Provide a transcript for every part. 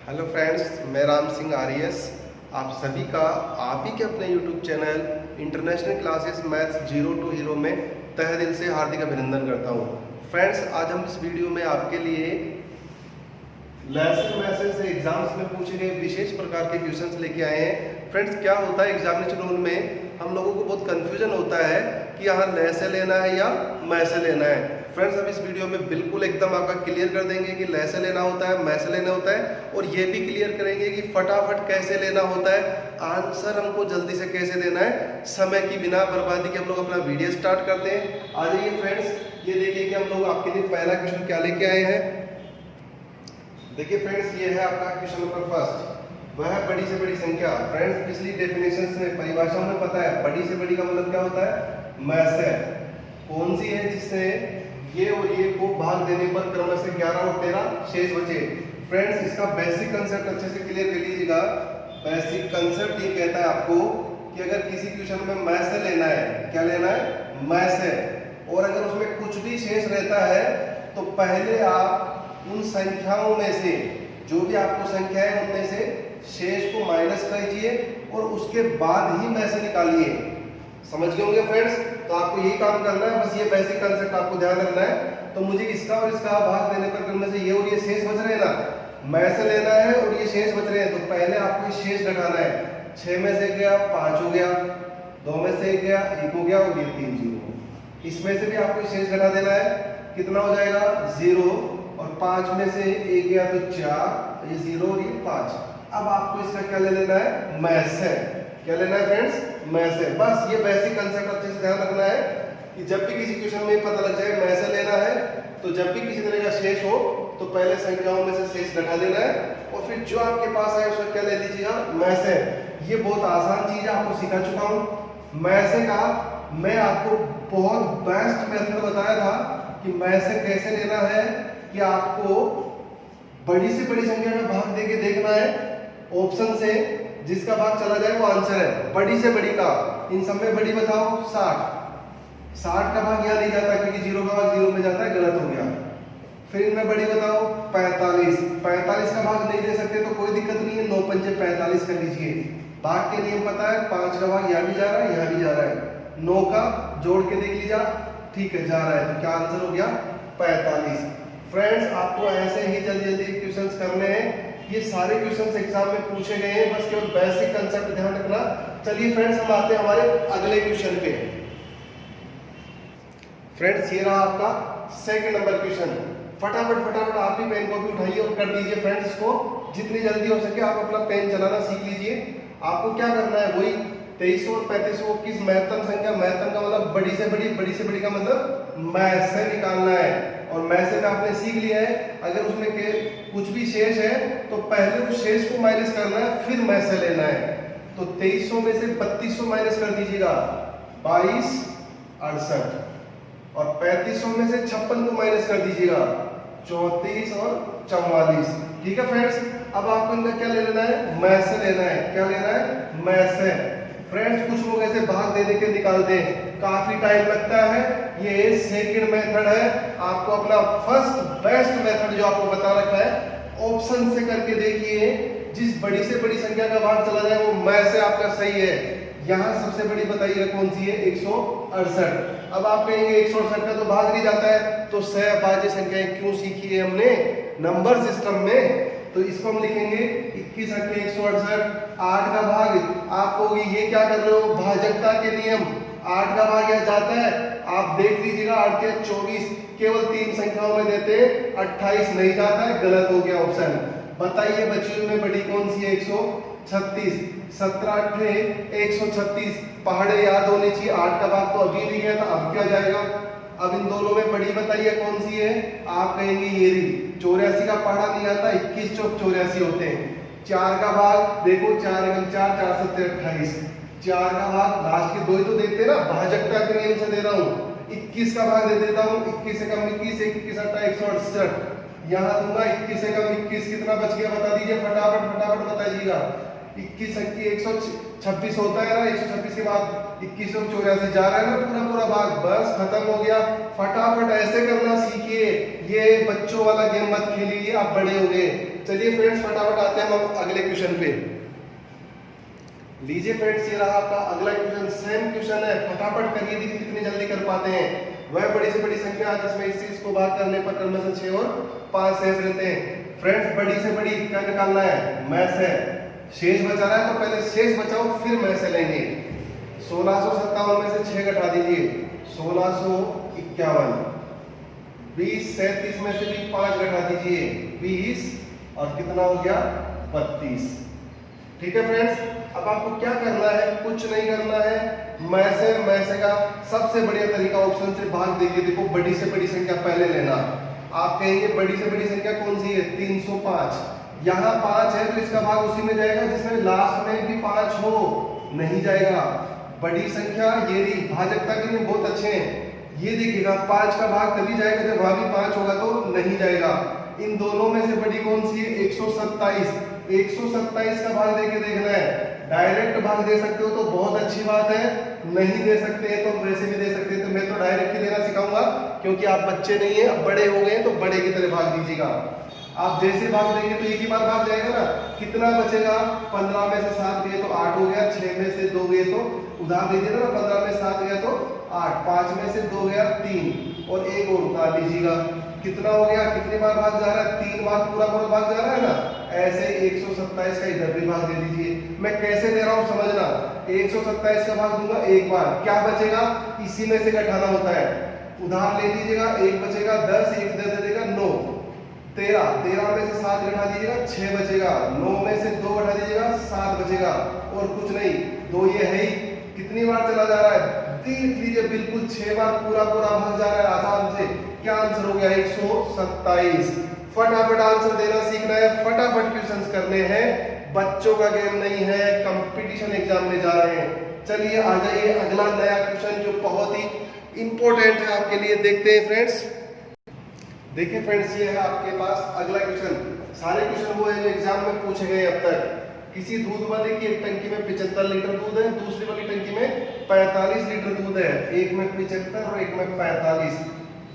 Hello friends, मैं राम सिंह आर्यस आप सभी का आप ही के अपने YouTube channel international classes maths zero to hero में तहे दिल से हार्दिक अभिनंदन करता हूं। फ्रेंड्स, आज हम इस वीडियो में आपके लिए लेसन मैसेज से एग्जाम्स में पूछे गए विशेष प्रकार के क्वेश्चंस लेके आए हैं। फ्रेंड्स, क्या होता है एग्जामिनेशन हॉल में हम लोगों को बहुत कंफ्यूजन होता है कि यहाँ लैसे लेना है या मैसे लेना है। फ्रेंड्स, हम इस वीडियो में बिल्कुल एकदम आपका क्लियर कर देंगे कि लैसे लेना होता है, मैसे लेना होता है, और ये भी क्लियर करेंगे कि फटाफट कैसे लेना होता है, आंसर हमको जल्दी से कैसे देना है। समय की बिना बर्बादी के हम लोग अपना वीडियो स्टार्ट करते हैं। आ जाइए फ्रेंड्स, ये देखिए कि हम लोग आपके लिए पहला क्वेश्चन क्या लेके आए हैं। देखिए फ्रेंड्स, ये है आपका क्वेश्चन नंबर फर्स्ट, वह है बड़ी से बड़ी संख्या। फ्रेंड्स, पिछली डेफिनेशन में परिभाषाओं में पता है बड़ी से बड़ी का मतलब क्या होता है, मैसे। कौन सी है जिससे ये और ये को भाग देने पर क्रमशः से 11 और 13 शेष बचे। फ्रेंड्स, इसका बेसिक कंसेप्ट अच्छे से क्लियर कर लीजिएगा। बेसिक कंसेप्ट ये कहता है आपको कि अगर किसी क्वेश्चन में मैसे लेना है, क्या लेना है, मैसे, और अगर उसमें कुछ भी शेष रहता है तो पहले आप उन संख्याओं में से जो भी आपको संख्या है उनमें से शेष को माइनस कीजिए और उसके बाद ही मैसे निकालिए। समझ गए होंगे फ्रेंड्स? तो आपको यही काम करना है, बस ये बेसिक कंसेप्ट आपको ध्यान रखना है। तो मुझे इसका और इसका भाग देने पर क्रम से ये और ये शेष बच रहे हैं ना, मैसे लेना है और ये शेष बच रहे हैं, तो पहले आपको शेष घटाना है। 6 में से गया 5 हो गया, 2 में से गया 1 हो गया और ये 3 0। इसमें से भी आपको शेष घटा देना है, कितना हो जाएगा 0, और 5 में से 1 गया तो 4, ये 0 और ये 5। अब आपको इसका क्या ले लेना है, मैसे। क्या लेना है फ्रेंड्स, मैसे। बस ये बेसिक कंसेप्ट अच्छे से ध्यान रखना है कि जब भी किसी क्वेश्चन में पता लग जाए मैसे लेना है, तो जब भी किसी तरह का शेष हो तो पहले संख्याओं में से शेष घटा देना है और फिर जो आपके पास आए उसका क्या ले लीजिएगा, मैसे। ये बहुत आसान चीज है, आपको सिखा चुका हूँ। मैसे का मैं आपको बहुत बेस्ट मेथड बताया था कि मैसे कैसे लेना है, कि आपको बड़ी से बड़ी संख्या में भाग देके देखना है ऑप्शन से, जिसका भाग चला जाए वो आंसर है। बड़ी से बड़ी का, इन सब में बड़ी बताओ 60 का भाग यहाँ नहीं जाता क्योंकि 0 का भाग 0 में जाता है, गलत हो गया। फिर इनमें बड़ी बताओ 45 का भाग नहीं दे सकते तो कोई दिक्कत नहीं है, 9 पंचे 45 कर लीजिए। भाग के नियम पता है, 5 का भाग यहाँ भी जा रहा है यहाँ भी जा रहा है, 9 का जोड़ के देख लीजिए, ठीक है जा रहा है, तो क्या आंसर हो गया 45। फ्रेंड्स, आपको ऐसे ही जल्दी जल्दी क्वेश्चंस करने हैं। ये सारे क्वेश्चंस एग्जाम में पूछे गए हैं, बस केवल बेसिक कंसेप्ट ध्यान रखना। चलिए फ्रेंड्स, हम आते हैं हमारे अगले क्वेश्चन पे। फ्रेंड्स, ये रहा आपका सेकंड नंबर क्वेश्चन। फटाफट आप भी पेन कॉपी उठाइए और कर दीजिए। फ्रेंड्स, इसको जितनी जल्दी हो सके आप अपना पेन चलाना सीख लीजिए। आपको क्या करना है, वही 2300 और 3500 किस महत्तम संख्या, महत्तम का मतलब बड़ी से बड़ी का मतलब मैसे निकालना है। और मैसे में आपने सीख लिया है, अगर उसमें के कुछ भी शेष है तो पहले उस शेष को माइनस करना है फिर मैसे लेना है। तो 2300 में से 3200 माइनस कर दीजिएगा, 22 68, और 3500 में से 56 को माइनस कर दीजिएगा, 34 और 44। ठीक है फ्रेंड्स, अब आपको इनका क्या ले लेना है, मैसे लेना है। क्या लेना है, मैसे। फ्रेंड्स, कुछ लोग ऐसे भाग दे के निकालते हैं, काफी टाइम लगता है। ये सेकंड मेथड है, आपको अपना फर्स्ट बेस्ट मेथड जो आपको बता रखा है ऑप्शन से करके देखिए। जिस बड़ी से बड़ी संख्या का भाग चला जाए वो मैसे आपका सही है। यहाँ सबसे बड़ी बताइएगा कौन सी है, 168। अब आप कहेंगे 168 का तो भाग नहीं जाता है, तो सहभाज्य संख्याएं क्यों सीखी है हमने नंबर सिस्टम में। तो इसको हम लिखेंगे 21 × 168, 8 का भाग। आप कहोगे ये क्या कर रहे हो, भाजकता के नियम, 8 का भाग यहाँ जाता है। आप देख लीजिएगा 8 के 24, केवल 3 संख्याओं में देते हैं, 28 नहीं जाता है, गलत हो गया ऑप्शन। बताइए बच्चियों में बड़ी कौन सी है, 136, 17 × 136, पहाड़े याद होनी चाहिए। 8 का भाग तो अभी नहीं गया था, अब क्या जाएगा। अब इन दोनों में बड़ी बताइए कौन सी है, आप कहेंगे ये रही। 84 का पहाड़ा नहीं आता, 21 चौक 84 होते हैं। 4 का भाग देखो, 4 × 4 4 7 28, 4 का भाग लास्ट के 2 ही तो देते हैं ना, भाजकता के नियम से दे रहा हूँ। 21 का भाग दे देता हूँ, 21 से कम 21, 21 × 8 168, यहाँ दूंगा 21 से कम 21, कितना बच गया बता दीजिए, फटाफट बताइएगा। 21 126 होता है ना, 126 के बाद 2184 जा रहा है ना पूरा पूरा भाग, बस खत्म हो गया। फटाफट ऐसे करना सीखिए, ये बच्चों वाला गेम मत खेलिए, आप बड़े हो गए। चलिए फ्रेंड्स फटाफट आते हैं हम अगले क्वेश्चन पे। लीजिए फ्रेंड्स, ये रहा आपका अगला क्वेश्चन, सेम क्वेश्चन है, फटाफट करिए, देखिए कितनी जल्दी कर पाते हैं। वह बड़ी से बड़ी संख्या जिसमें इस चीज को भाग करने पर क्रमशः 6 और 5 शेष रहते हैं। फ्रेंड्स बड़ी से बड़ी क्या निकालना है, मैं से। शेष बचा रहा है तो पहले शेष बचाओ फिर मैं से लेंगे। 1657 में से 6 घटा दीजिए, 1651। 2037 में से भी 5 घटा दीजिए, 20, और कितना हो गया, 32। ठीक है फ्रेंड्स, अब आपको क्या करना है, कुछ नहीं करना है, मैं से का सबसे बढ़िया तरीका ऑप्शन से भाग देके देखो, बड़ी से बड़ी संख्या पहले लेना। आप कहेंगे बड़ी से बड़ी संख्या कौन सी है, 305। यहाँ 5 है तो इसका भाग उसी में जाएगा जिसमें लास्ट में भी 5 हो, नहीं जाएगा। बड़ी संख्या ये रही, भाजकता के लिए बहुत अच्छे हैं, ये देखिएगा 5 का भाग तभी जाएगा जब वहां भी 5 होगा, तो नहीं जाएगा। इन दोनों में से बड़ी कौन सी है, 127। 127 का भाग देके देखना है, डायरेक्ट भाग दे सकते हो तो बहुत अच्छी बात है, नहीं दे सकते हैं तो वैसे भी दे सकते हैं। तो मैं तो डायरेक्ट ही देना सिखाऊंगा, क्योंकि आप बच्चे नहीं है, अब बड़े हो गए तो बड़े की तरह भाग दीजिएगा। आप जैसे भाग देंगे तो एक ही बार भाग जाएगा ना, कितना बचेगा, 15 में से 7 गए तो 8 हो गया, 6 में से 2 गए तो उधार दीजिए ना, 15 में 7 गया तो 8, 5 में से 2 गया 3, और एक और उतार लीजिएगा, कितना हो गया, कितनी बार भाग जा रहा है, 3 बार पूरा पूरा भाग जा रहा है ना। ऐसे 127 का इधर भी भाग दे दीजिए। मैं कैसे दे रहा हूं समझना, 127 का भाग दूंगा एक बार, क्या बचेगा, इसी में से घटाना होता है, उधार ले लीजिएगा, एक बचेगा 10, एक दे देगा 9, 13 में से 7 घटा दीजिएगा 6 बचेगा, 9 में से 2 घटा दीजिएगा 7 बचेगा, और कुछ नहीं, 2 ये है ही। कितनी बार चला जा रहा है, देख लीजिए बिल्कुल 6 बार पूरा पूरा भाग जा रहा है आराम से। क्या आंसर हो गया, 127। फटाफट आंसर देना सीखना है, फटाफट क्वेश्चंस करने हैं, बच्चों का गेम नहीं है, कंपटीशन एग्जाम में जा रहे हैं। चलिए आ जाइए अगला नया क्वेश्चन जो बहुत ही इंपॉर्टेंट है आपके लिए, देखते हैं फ्रेंड्स। देखिए फ्रेंड्स, ये है आपके पास अगला क्वेश्चन। सारे क्वेश्चन वो है जो एग्जाम में पूछे गए अब तक। किसी दूध वाले की एक टंकी में 75 लीटर दूध है, दूसरी वाली टंकी में 45 लीटर दूध है, एक में 75 और एक में 45,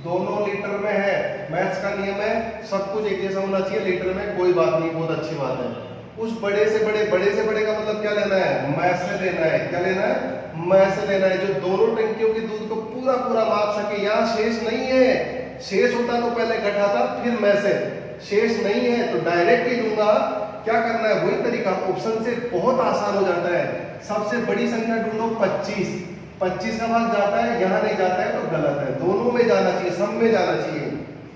दोनों लीटर में है। मैथ्स का नियम है, सब कुछ एक जैसा होना चाहिए, लीटर में कोई बात नहीं, बहुत अच्छी बात है। उस बड़े से बड़े का मतलब क्या लेना है, मैं से लेना है, क्या लेना है, मैं से लेना है, जो दोनों टंकियों के दूध को पूरा पूरा माप सके। यहाँ शेष नहीं है, शेष होता तो पहले घटाता फिर मैं से, शेष नहीं है तो डायरेक्ट ही दूंगा। क्या करना है, वही तरीका, ऑप्शन से बहुत आसान हो जाता है। सबसे बड़ी संख्या ढूंढो 25, 25 का भाग जाता है, यहाँ नहीं जाता है तो गलत है, दोनों में जाना चाहिए, सब में जाना चाहिए।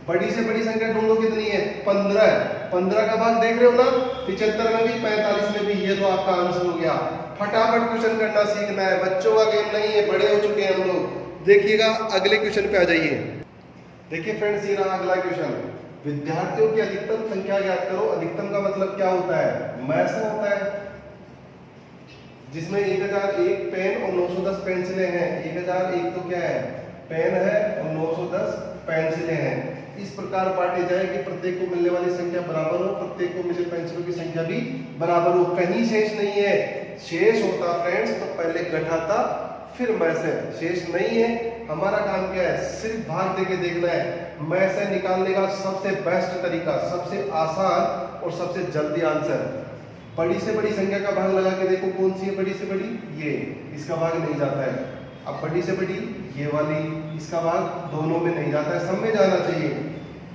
बड़ी से बड़ी संख्या ढूंढो कितनी है, 15, 15 का भाग देख रहे हो ना, 75 में भी 45 में भी, ये तो आपका आंसर हो गया। फटाफट क्वेश्चन करना सीखना है, बच्चों का गेम नहीं है, बड़े हो चुके हैं हम लोग। देखिएगा अगले क्वेश्चन पे आ जाइए। देखिए फ्रेंड्स, ये रहा अगला क्वेश्चन, विद्यार्थियों की अधिकतम संख्या ज्ञात करो। अधिकतम का मतलब क्या होता है, मैथ्स में होता है, जिसमें 1001 पेन और 910 पेंसिलें हैं। 1001 तो क्या है, पेन है, और 910 पेंसिलें हैं। इस प्रकार बांटे जाए कि प्रत्येक को मिलने वाली संख्या बराबर हो, प्रत्येक को मिले पेंसिलों की संख्या भी बराबर हो। कहीं शेष नहीं है, शेष होता फ्रेंड्स तो पहले घटाता फिर मैं से, शेष नहीं है। हमारा काम क्या है, सिर्फ भाग देके देखना है। मैं से निकालने का सबसे बेस्ट तरीका, सबसे आसान और सबसे जल्दी आंसर, बड़ी से बड़ी संख्या का भाग लगा के देखो, कौन सी है बड़ी से बड़ी, ये, इसका भाग नहीं जाता है। अब बड़ी से बड़ी ये वाली, इसका भाग दोनों में नहीं जाता है, सब में जाना चाहिए।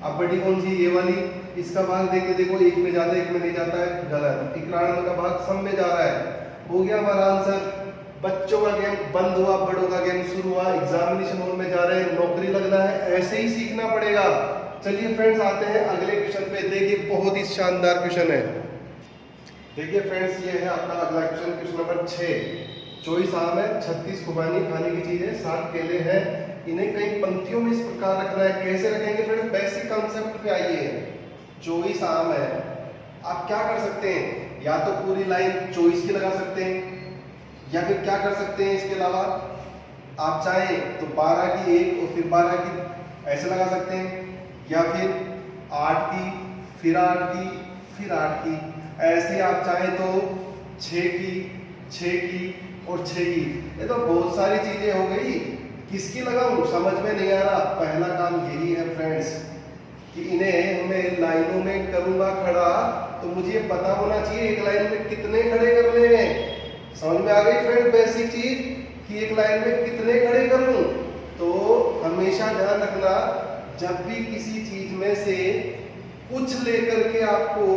अब बड़ी कौन सी, ये वाली, इसका भाग देके देखो, एक में जाता है, एक में नहीं जाता है, गलत। 91 का भाग सब में जा रहा है। हो गया हमारा आंसर। बच्चों का गेम बंद हुआ, बड़ों का गेम शुरू हुआ। एग्जामिनेशन हॉल में जा रहे हैं, नौकरी लगना है, ऐसे ही सीखना पड़ेगा। चलिए फ्रेंड्स, आते हैं अगले क्वेश्चन पे। देखिए बहुत ही शानदार क्वेश्चन है। देखिए फ्रेंड्स, ये है आपका अगला क्वेश्चन, क्वेश्चन नंबर 6। 24 आम है, 36 खुबानी खाने की चीज है, 60 केले हैं, इन्हें कई पंक्तियों में इस प्रकार रखना है। कैसे रखेंगे फ्रेंड्स, बेसिक कॉन्सेप्ट पे आइए। 24 आम है, आप क्या कर सकते हैं, या तो पूरी लाइन 24 की लगा सकते हैं, या फिर क्या कर सकते हैं, इसके अलावा आप चाहें तो 12 की एक और फिर 12 की ऐसे लगा सकते हैं, या फिर 8 की फिर 8 की फिर 8 की, ऐसे आप चाहें तो 6 की, 6 की और 6 की। ये तो बहुत सारी चीजें हो गई, किसकी लगाऊं समझ में नहीं आ रहा। पहला काम यही है फ्रेंड्स कि इन्हें मैं लाइनों में करूंगा खड़ा, तो मुझे पता होना चाहिए एक लाइन में कितने खड़े करने हैं। समझ में आ गई फ्रेंड बेसिक चीज कि एक लाइन में कितने खड़े करूं। तो हमेशा ध्यान रखना, जब भी किसी चीज में से कुछ लेकर के आपको,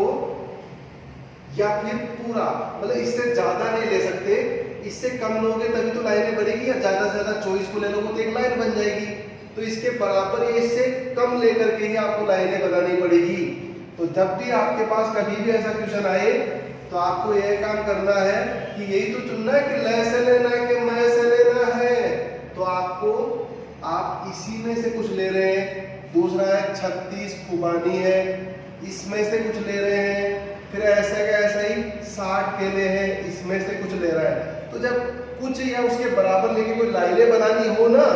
या फिर पूरा, मतलब इससे ज्यादा नहीं ले सकते, इससे कम लोगे तभी तो लाइनें बढ़ेगी, या ज्यादा से ज्यादा 24 को ले लोगे तो एक लाइन बन जाएगी। तो इसके बराबर या इससे कम लेकर के ही आपको लाइनें बनानी पड़ेगी। तो जब भी आपके पास कभी भी ऐसा क्वेश्चन आए तो आपको यह काम करना है कि यही तो चुनना है कि ले से लेना है कि मैं से लेना है। तो आपको, आप इसी में से कुछ ले रहे हैं। दूसरा है 36 खुबानी है, इसमें से कुछ ले रहे हैं। फिर ऐसे का ऐसा ही 60 केले हैं, इसमें से कुछ ले रहा है। तो जब कुछ या उसके बराबर लेके कोई लाइनें बनानी हो ना,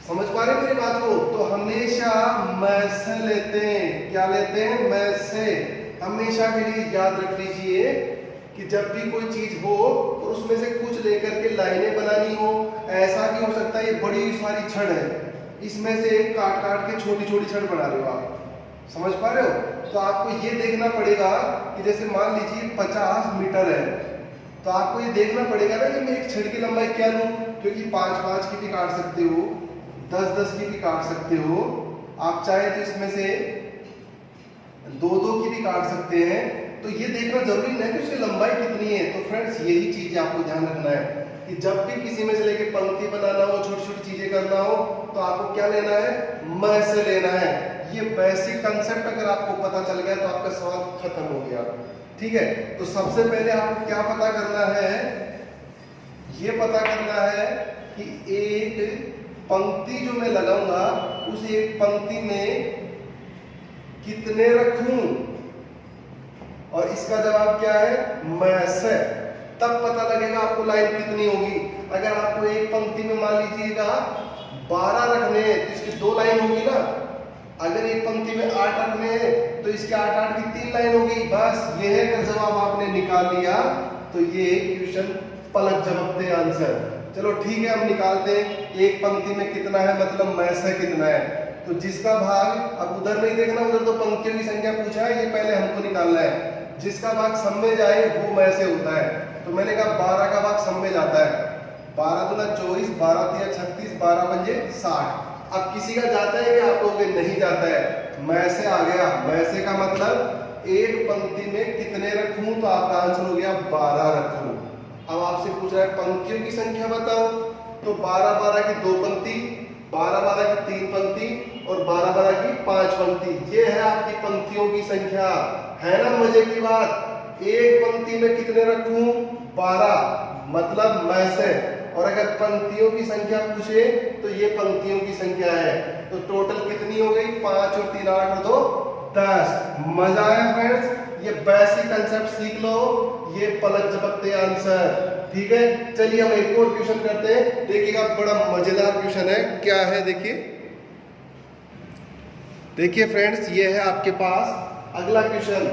समझ पा रहे मेरी बात को, तो हमेशा मैं से लेते हैं। क्या लेते हैं? मैं से। हमेशा के लिए याद रख लीजिए कि जब भी कोई चीज हो और उसमें से कुछ लेकर के लाइनें बनानी हो, ऐसा भी हो सकता है ये बड़ी सारी छड़ है, इसमें से काट काट के छोटी छोटी छड़ बना रहे हो आप, समझ पा रहे हो। तो आपको ये देखना पड़ेगा कि जैसे मान लीजिए 50 मीटर है, तो आपको ये देखना पड़ेगा ना कि मैं एक छड़ की लंबाई क्या लूं, क्योंकि 5-5 की भी काट सकते हो, 10-10 की भी काट सकते हो, आप चाहे तो इसमें से 2-2 की भी काट सकते हैं। तो ये देखना जरूरी नहीं कि उसकी लंबाई कितनी है। तो फ्रेंड्स यही चीज आपको ध्यान रखना है कि जब भी किसी में से लेके पंक्ति बनाना हो, छोटी छोटी चीजें करना हो, तो आपको क्या लेना है? मैं से लेना है। ये बेसिक कंसेप्ट अगर आपको पता चल गया तो आपका सवाल खत्म हो गया। ठीक है, तो सबसे पहले आपको क्या पता करना है? ये पता करना है कि एक पंक्ति जो मैं लगाऊंगा उस एक पंक्ति में कितने रखूं, और इसका जवाब क्या है? मैं से। तब पता लगेगा आपको लाइन कितनी होगी। अगर आपको एक पंक्ति में मान लीजिएगा 12 रखने हैं तो इसकी 2 लाइन होगी ना। अगर एक पंक्ति में 8 रखने हैं तो इसके 8-8 की 3 लाइन होगी। बस ये है कि जवाब आपने निकाल लिया। तो ये क्वेश्चन पलक झपकते आंसर। चलो ठीक है, हम निकालते हैं एक पंक्ति में कितना है, मतलब मैं से कितना है। तो जिसका भाग, अब उधर नहीं देखना, उधर तो पंक्तियों की संख्या पूछा है, ये पहले हमको निकालना है। जिसका भाग सब में जाए वो मैं से होता है। तो मैंने कहा 12 का भाग सब में जाता है, 12 दूना 24, 12 तिया 36, 12 पंजे 60। अब किसी का जाता है कि आप लोगों के नहीं जाता है, मैं से आ गया। मैं से का मतलब एक पंक्ति में कितने रखूं, तो आपका आंसर हो गया 12 रखूं। अब आपसे पूछ रहा है पंक्तियों की संख्या बताओ, तो 12-12 की 2 पंक्ति, 12-12 की 3 पंक्ति और 12-12 की 5 पंक्ति। ये है आपकी पंक्तियों की संख्या। है ना मजे की बात? एक पंक्ति में कितने रखूं? 12, मतलब मैं से। और अगर पंक्तियों की संख्या पूछे तो ये पंक्तियों की संख्या है। तो टोटल कितनी हो गई? 5 और 3 8 और 2 10। मजा आया फ्रेंड्स? ये बेसिक कंसेप्ट सीख लो, ये पलक झपकते आंसर। ठीक है, चलिए हम एक और क्वेश्चन करते हैं। देखिएगा बड़ा मजेदार क्वेश्चन है। क्या है देखिए, देखिए फ्रेंड्स, ये है आपके पास अगला क्वेश्चन।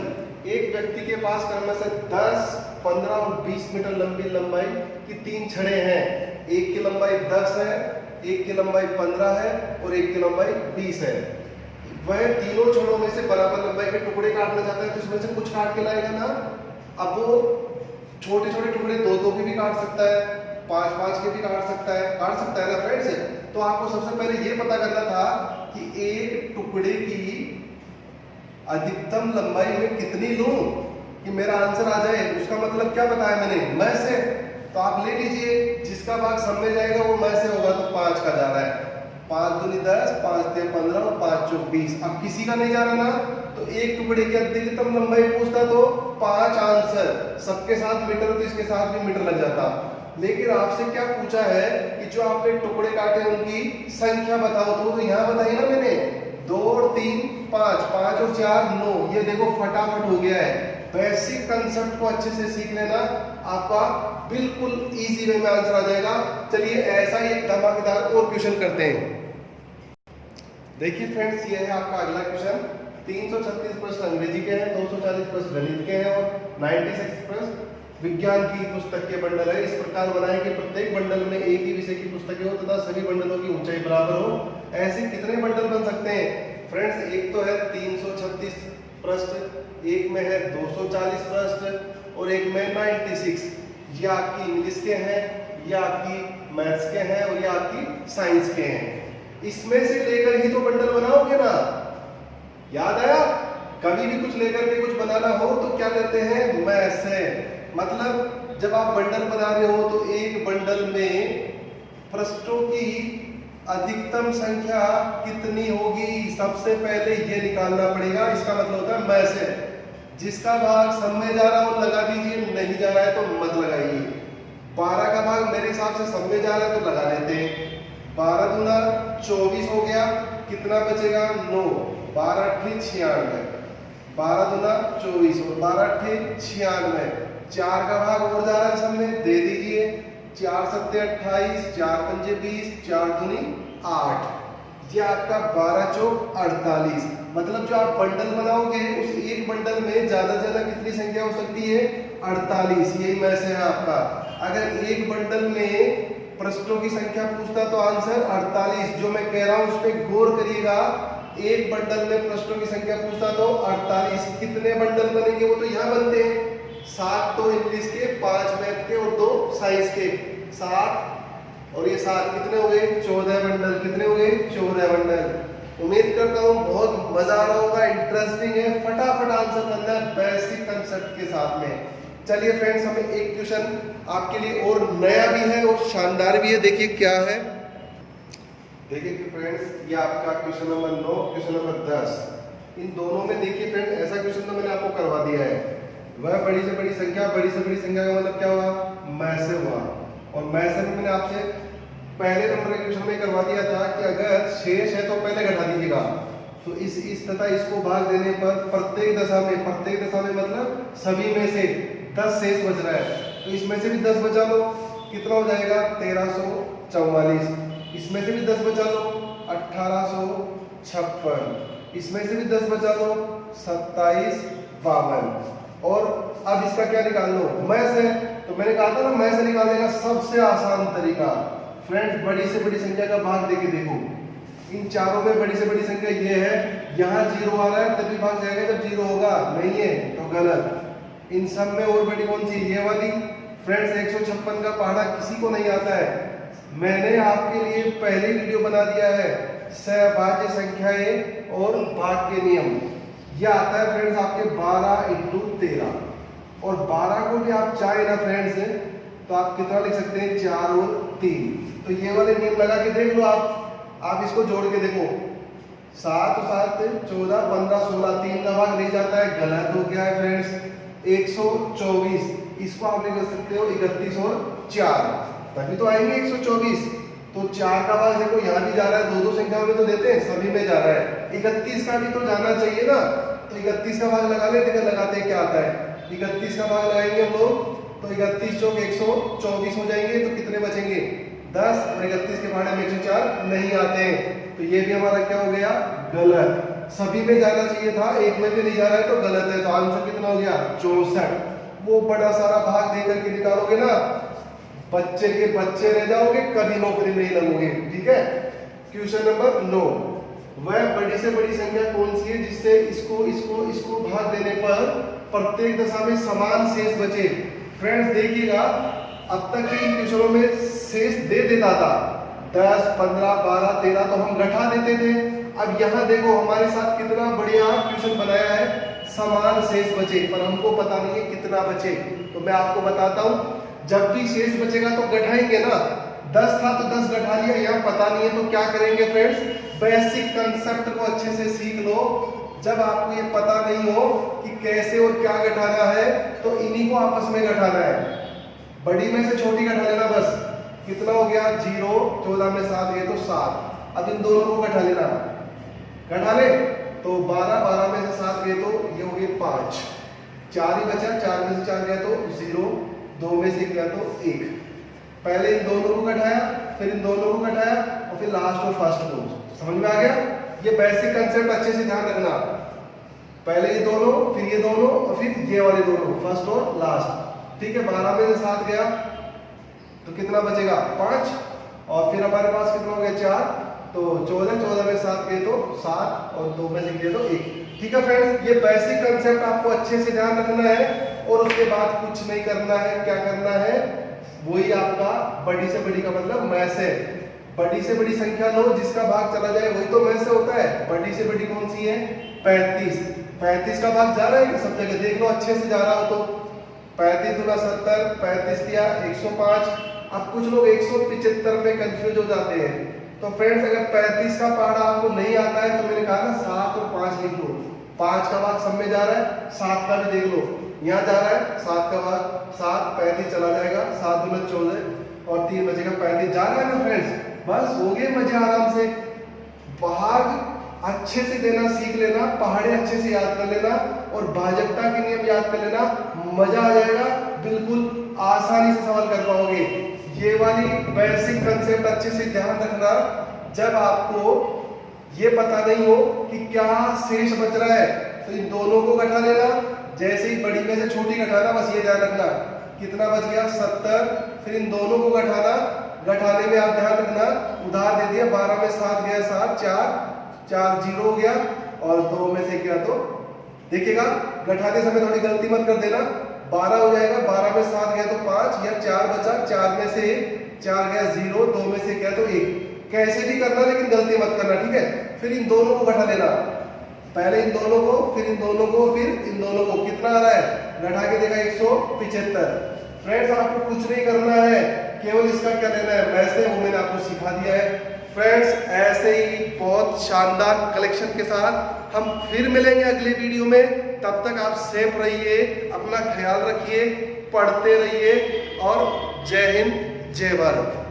एक व्यक्ति के पास क्रमशः 10, 15 और 20 मीटर लंबी लंबाई की 3 छड़ें हैं। एक की लंबाई 10 है, एक की लंबाई 15 है और एक की लंबाई 20 है। वह तीनों छड़ों में से बराबर लंबाई के टुकड़े काटना चाहता है, तो इसमें से कुछ काट के लाएगा ना। अब वो छोटे छोटे टुकड़े 2-2 के भी काट सकता है, 5-5 के भी काट सकता है ना फ्रेंड्स। तो आपको सबसे पहले ये पता करना था कि एक टुकड़े की अधिकतम लंबाई में कितनी लूं कि मेरा आंसर आ जाए। उसका मतलब क्या बताया मैंने? मैं से। तो आप ले लीजिए, जिसका भाग सब में जाएगा वो मैं से होगा, तो 5 का जा रहा है। 5 दूनी 10, 5 तिया 15 और 5 चौक 20। अब किसी का नहीं जा रहा ना, तो एक टुकड़े की अधिकतम लंबाई पूछता तो 5 आंसर। सबके साथ मीटर, तो इसके साथ भी मीटर लग जाता। लेकिन आपसे क्या पूछा है कि जो आपने टुकड़े काटे उनकी संख्या बताओ। तो यहाँ बताई ना मैंने, 2 और 3 5, 5 और 4 9। ये देखो फटाफट हो गया है। बेसिक कंसेप्ट को अच्छे से सीख लेना, आपका बिल्कुल इजी वे में आंसर आ जाएगा। चलिए ऐसा ही एक धमाकेदार और क्वेश्चन करते हैं। देखिए फ्रेंड्स, ये है आपका अगला क्वेश्चन। 336 प्रश्न अंग्रेजी के हैं, 240 प्रश्न गणित के हैं और 96 प्रश्न विज्ञान की पुस्तक के बंडल है। इस प्रकार बनाए कि प्रत्येक बंडल में एक ही विषय की पुस्तकें हो तथा सभी बंडलों की ऊंचाई बराबर हो। ऐसे कितने बंडल बन सकते हैं फ्रेंड्स? एक तो है 336 पृष्ठ, एक में है 240 पृष्ठ और एक में 96। ये आपकी इंग्लिश के हैं, ये आपकी मैथ्स के हैं और ये आपकी साइंस के हैं। इसमें से लेकर ही तो बंडल बनाओगे ना। याद आया? कभी भी कुछ लेकर के कुछ बनाना हो तो क्या लेते हैं? मैथ से। मतलब जब आप बंडल बना रहे हो तो एक बंडल में पृष्ठों की अधिकतम संख्या कितनी होगी, सबसे पहले ये निकालना पड़ेगा। इसका मतलब होता है मैथ से। जिसका भाग सब में जा रहा हो लगा दीजिए, नहीं जा रहा है तो मत लगाइए। 12 का भाग मेरे हिसाब से सब में जा रहा है तो लगा लेते हैं। 12 दूना 24 हो गया, कितना बचेगा? 9। 12 अट्ठी 96, 12 दूना 24 और 12 अट्ठी 96। 4 का भाग और जा रहा है सब में, दे दीजिए। 4 सत्ते 28, 4 पंजे 20, 4 दूनी 8। ये आपका 12 चौक 48। मतलब जो आप बंडल बनाओगे उस एक बंडल में ज्यादा से ज्यादा कितनी संख्या हो सकती है? 48। यही मैथ है आपका। अगर एक बंडल में पृष्ठों की संख्या पूछता तो आंसर 48। जो मैं कह रहा हूं उस पर गौर करिएगा। एक बंडल में पृष्ठों की संख्या पूछता तो 48। कितने बंडल बनेंगे वो तो यहाँ बनते हैं। 7 तो इंग्लिश के, 5 मैथ के और 2 साइंस के। 7 और ये 7 कितने हो गए? 14 बंडल। कितने हो गए? 14 बंडल। उम्मीद करता हूँ बहुत मजा आ रहा होगा, इंटरेस्टिंग है। फटाफट आंसर करना है बेसिक कंसेप्ट के साथ में। चलिए फ्रेंड्स, हमें एक क्वेश्चन आपके लिए और नया भी है और शानदार भी है। देखिए क्या है। देखिए कि फ्रेंड्स, ये आपका क्वेश्चन नंबर 9, क्वेश्चन नंबर 10। इन दोनों में देखिए फ्रेंड्स, ऐसा क्वेश्चन तो मैंने आपको करवा दिया है। वह बड़ी से बड़ी संख्या, बड़ी से बड़ी संख्या का मतलब क्या हुआ? मैथ से हुआ। और मैथ से मैंने आपसे पहले नंबर के क्वेश्चन में करवा दिया था कि अगर शेष है तो पहले घटा दीजिएगा। तो इस तथा इसको भाग देने पर प्रत्येक दशा में मतलब सभी में से 10 शेष बच रहा है। तो इसमें से भी 10 बचा लो, कितना हो जाएगा? 1344। इसमें से भी 10 बचा लो, 1856। इसमें से भी 10 बचा लो, 2752। और अब इसका क्या निकाल लो? मैथ से। तो मैंने कहा था ना मैथ से निकालने का सबसे आसान तरीका फ्रेंड्स, बड़ी से बड़ी संख्या का भाग देके देखो। इन चारों में बड़ी से बड़ी संख्या ये है। यहाँ 0 आ रहा है तभी भाग जाएगा जब 0 होगा, नहीं है तो गलत। इन सब में और बड़ी कौन सी? ये वाली। फ्रेंड्स 156 का पहाड़ा किसी को नहीं आता है। मैंने आपके लिए पहले वीडियो बना दिया है सहभाज्य संख्याएं और भाग के नियम। यह आता है फ्रेंड्स आपके 12 × 13। और 12 को भी आप चाहे ना फ्रेंड्स तो आप कितना लिख सकते हैं? 4 और 3। तो ये वाले नियम लगा के देख लो। आप इसको जोड़ के देखो। 7 और 7 14, 15, 16। 3 का भाग नहीं जाता है, गलत हो गया है फ्रेंड्स। 124 इसको आप लिख सकते हो 31 और 4, तभी तो आएंगे 124। तो 4 का भाग देखो यहाँ भी जा रहा है, 2 संख्याओं में तो देते हैं, सभी में जा रहा है। 31 का भी तो जाना चाहिए ना। तो 31 का भाग लगा लेते हैं, लगाते हैं क्या आता है? 31 का भाग लगाएंगे हम लोग तो 31 चौक 124 हो जाएंगे। तो कितने बचेंगे? 10। और 31 के भाड़े में 104 नहीं आते हैं। तो ये भी हमारा क्या हो गया? गलत। सभी में जाना चाहिए था, एक में भी नहीं जा रहा है तो गलत है। तो आंसर कितना हो गया? 64। वो बड़ा सारा भाग दे करके निकालोगे ना, बच्चे के बच्चे रह जाओगे, कभी नौकरी नहीं लगोगे। ठीक है। क्वेश्चन नंबर 9, वह बड़ी से बड़ी संख्या कौन सी है जिससे इसको भाग देने पर प्रत्येक दशा में समान शेष बचे? फ्रेंड्स देखिएगा, अब तक के इन क्वेश्चनों में शेष दे देता था 10, 15, 12, 13 तो हम घटा देते थे। अब यहाँ देखो हमारे साथ कितना बढ़िया क्वेश्चन बनाया है, समान शेष बचे, पर हमको पता नहीं है कितना बचे। तो मैं आपको बताता हूँ, जब भी शेष बचेगा तो घटाएंगे ना। 10 था तो 10 घटा लिया, यहाँ पता नहीं है तो क्या करेंगे फ्रेंड्स? बेसिक कंसेप्ट को अच्छे से सीख लो। जब आपको ये पता नहीं हो कि कैसे और क्या घटाना है तो इन्हीं को आपस में घटाना है। बड़ी में से छोटी घटा लेना बस। कितना हो गया? 0, 14 में 7 गए तो 7। अब इन दोनों को घटा लेना, घटा ले तो 12, 12 में से 7 गए तो ये हो गए 5। 4 ही बचा, 4 में से 4 गया तो 0, 2 में से गया तो 1। पहले इन दोनों को घटाया, फिर इन दोनों को घटाया और फिर लास्ट और फर्स्ट को। समझ में आ गया? ये बेसिक कंसेप्ट अच्छे से ध्यान रखना। पहले ये दोनों, फिर ये दोनों और फिर ये वाले दोनों, फर्स्ट और लास्ट। ठीक है, 12 में से 7 गया तो कितना बचेगा 5, और फिर हमारे पास कितना हो गया 4, तो 14, 14 में 7 गए तो 7 और 2 में से गए तो 1। ठीक है फ्रेंड्स, ये बेसिक कंसेप्ट आपको अच्छे से ध्यान रखना है और उसके बाद कुछ नहीं करना है। क्या करना है, वही आपका बड़ी से बड़ी का मतलब मैथ है। बड़ी से बड़ी संख्या लो जिसका भाग चला जाए वही तो मैथ से होता है। बड़ी से बड़ी कौन सी है 35, 35 का भाग जा रहा है कि सब जगह देख लो अच्छे से जा रहा हो तो 35 दूना 70, 35 दिया 105। अब कुछ लोग 175 में कंफ्यूज हो जाते हैं। तो फ्रेंड्स अगर 35 का पहाड़ा आपको नहीं आता है तो मैंने कहा ना 7 और 5 लिख लो। 5 का भाग सब में जा रहा है, 7 का भी देख लो यहाँ जा रहा है 7 का भाग 7, 35 चला जाएगा, 7 दूना 14 और 3 बचेगा 35, जा रहा है ना फ्रेंड्स। बस हो गए मजे आराम से। भाग अच्छे से देना सीख लेना, पहाड़े अच्छे से याद कर लेना और भाजकता के नियम याद कर लेना, मजा आ जाएगा, बिल्कुल आसानी से सवाल कर पाओगे। ये वाली बेसिक कंसेप्ट अच्छे से ध्यान रखना, जब आपको ये पता नहीं हो कि क्या शेष बच रहा है तो इन दोनों को घटा लेना, जैसे ही बड़ी में से छोटी घटाना, बस ये ध्यान रखना कितना बच गया 70, फिर इन दोनों को घटाना, घटाने में आप ध्यान रखना उधार दे दिया 12 में 7 गया 7, 4 0 हो गया और 2 में से गया तो देखिएगा घटाते समय थोड़ी गलती मत कर देना, 12 हो जाएगा, 12 में 7 गया तो 5 या 4 बचा, 4 में से 4 गया 0, 2 में से गया तो 1। कैसे भी करना लेकिन गलती मत करना, ठीक है। फिर इन दोनों को घटा लेना, पहले इन दोनों को, फिर इन दोनों को, फिर इन दोनों को, कितना आ रहा है घटा के देखा 175। फ्रेंड्स आपको कुछ नहीं करना है, केवल इसका क्या लेना है वैसे, वो मैंने आपको सिखा दिया है। फ्रेंड्स ऐसे ही बहुत शानदार कलेक्शन के साथ हम फिर मिलेंगे अगले वीडियो में। तब तक आप सेफ रहिए, अपना ख्याल रखिए, पढ़ते रहिए और जय हिंद जय भारत।